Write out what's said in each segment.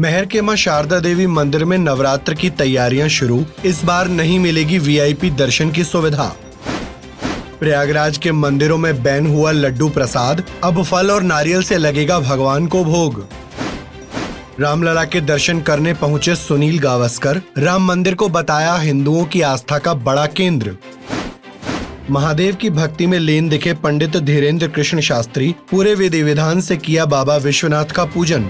महर के मां शारदा देवी मंदिर में नवरात्र की तैयारियां शुरू, इस बार नहीं मिलेगी वीआईपी दर्शन की सुविधा। प्रयागराज के मंदिरों में बैन हुआ लड्डू प्रसाद, अब फल और नारियल से लगेगा भगवान को भोग। रामलला के दर्शन करने पहुंचे सुनील गावस्कर, राम मंदिर को बताया हिंदुओं की आस्था का बड़ा केंद्र। महादेव की भक्ति में लीन दिखे पंडित धीरेन्द्र कृष्ण शास्त्री, पूरे विधि विधान से किया बाबा विश्वनाथ का पूजन।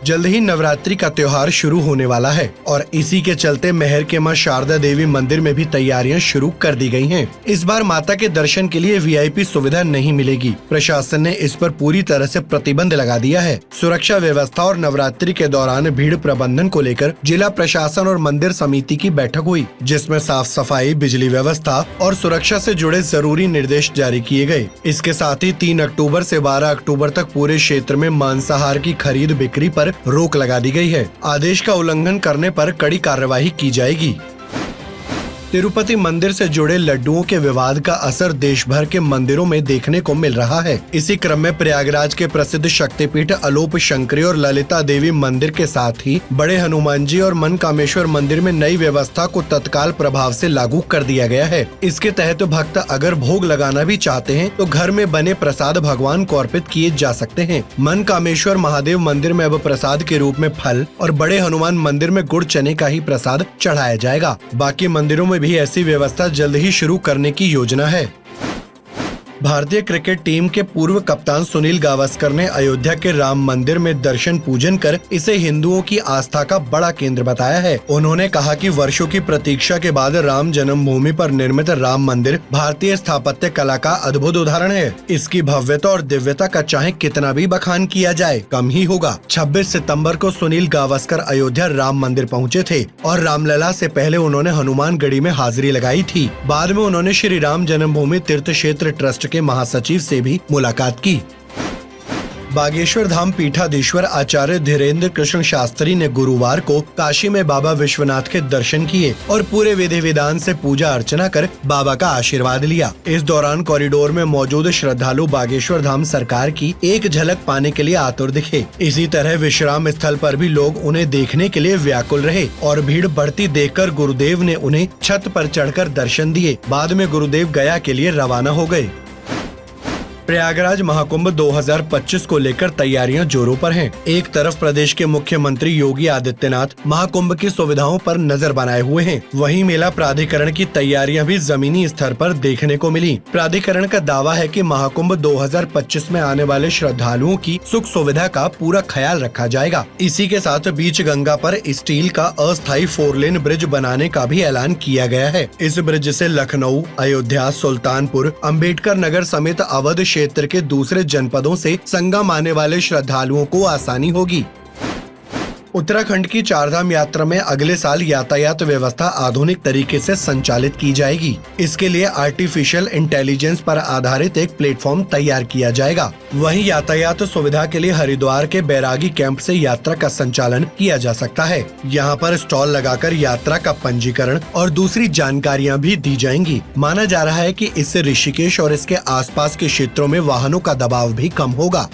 जल्द ही नवरात्रि का त्योहार शुरू होने वाला है और इसी के चलते महर के मां शारदा देवी मंदिर में भी तैयारियां शुरू कर दी गई हैं। इस बार माता के दर्शन के लिए वीआईपी सुविधा नहीं मिलेगी। प्रशासन ने इस पर पूरी तरह से प्रतिबंध लगा दिया है। सुरक्षा व्यवस्था और नवरात्रि के दौरान भीड़ प्रबंधन को लेकर जिला प्रशासन और मंदिर समिति की बैठक हुई, जिसमें साफ सफाई, बिजली व्यवस्था और सुरक्षा से जुड़े जरूरी निर्देश जारी किए गए। इसके साथ ही 3 अक्टूबर से 12 अक्टूबर तक पूरे क्षेत्र में मांसाहार की खरीद बिक्री पर रोक लगा दी गई है। आदेश का उल्लंघन करने पर कड़ी कार्रवाई की जाएगी। तिरुपति मंदिर से जुड़े लड्डुओं के विवाद का असर देश भर के मंदिरों में देखने को मिल रहा है। इसी क्रम में प्रयागराज के प्रसिद्ध शक्तिपीठ अलोप शंकरी और ललिता देवी मंदिर के साथ ही बड़े हनुमान जी और मनकामेश्वर मंदिर में नई व्यवस्था को तत्काल प्रभाव से लागू कर दिया गया है। इसके तहत भक्त अगर भोग लगाना भी चाहते हैं तो घर में बने प्रसाद भगवान को अर्पित किए जा सकते हैं। मनकामेश्वर महादेव मंदिर में अब प्रसाद के रूप में फल और बड़े हनुमान मंदिर में गुड़ चने का ही प्रसाद चढ़ाया जाएगा। बाकी मंदिरों में भी ऐसी व्यवस्था जल्द ही शुरू करने की योजना है। भारतीय क्रिकेट टीम के पूर्व कप्तान सुनील गावस्कर ने अयोध्या के राम मंदिर में दर्शन पूजन कर इसे हिंदुओं की आस्था का बड़ा केंद्र बताया है। उन्होंने कहा कि वर्षों की प्रतीक्षा के बाद राम जन्मभूमि पर निर्मित राम मंदिर भारतीय स्थापत्य कला का अद्भुत उदाहरण है। इसकी भव्यता और दिव्यता का चाहे कितना भी बखान किया जाए कम ही होगा। 26 सितंबर को सुनील गावस्कर अयोध्या राम मंदिर पहुँचे थे और रामलला से पहले उन्होंने हनुमानगढ़ी में हाजिरी लगाई थी। बाद में उन्होंने श्री राम जन्मभूमि तीर्थ क्षेत्र ट्रस्ट के महासचिव से भी मुलाकात की। बागेश्वर धाम पीठाधीश्वर आचार्य धीरेन्द्र कृष्ण शास्त्री ने गुरुवार को काशी में बाबा विश्वनाथ के दर्शन किए और पूरे विधि विधान से पूजा अर्चना कर बाबा का आशीर्वाद लिया। इस दौरान कॉरिडोर में मौजूद श्रद्धालु बागेश्वर धाम सरकार की एक झलक पाने के लिए आतुर दिखे। इसी तरह विश्राम स्थल पर भी लोग उन्हें देखने के लिए व्याकुल रहे और भीड़ बढ़ती देखकर गुरुदेव ने उन्हें छत पर चढ़कर दर्शन दिए। बाद में गुरुदेव गया के लिए रवाना हो गए। प्रयागराज महाकुंभ 2025 को लेकर तैयारियां जोरों पर हैं। एक तरफ प्रदेश के मुख्यमंत्री योगी आदित्यनाथ महाकुंभ की सुविधाओं पर नजर बनाए हुए हैं, वहीं मेला प्राधिकरण की तैयारियां भी जमीनी स्तर पर देखने को मिली। प्राधिकरण का दावा है कि महाकुंभ 2025 में आने वाले श्रद्धालुओं की सुख सुविधा का पूरा ख्याल रखा जाएगा। इसी के साथ बीच गंगा पर स्टील का अस्थायी 4 लेन ब्रिज बनाने का भी ऐलान किया गया है। इस ब्रिज से लखनऊ, अयोध्या, सुल्तानपुर, अम्बेडकर नगर समेत अवध क्षेत्र के दूसरे जनपदों से संगम आने वाले श्रद्धालुओं को आसानी होगी। उत्तराखंड की चारधाम यात्रा में अगले साल यातायात व्यवस्था आधुनिक तरीके से संचालित की जाएगी। इसके लिए आर्टिफिशियल इंटेलिजेंस पर आधारित एक प्लेटफॉर्म तैयार किया जाएगा। वहीं यातायात सुविधा के लिए हरिद्वार के बैरागी कैंप से यात्रा का संचालन किया जा सकता है। यहाँ पर स्टॉल लगाकर यात्रा का पंजीकरण और दूसरी जानकारियाँ भी दी जाएंगी। माना जा रहा है कि इससे ऋषिकेश और इसके आसपास के क्षेत्रों में वाहनों का दबाव भी कम होगा।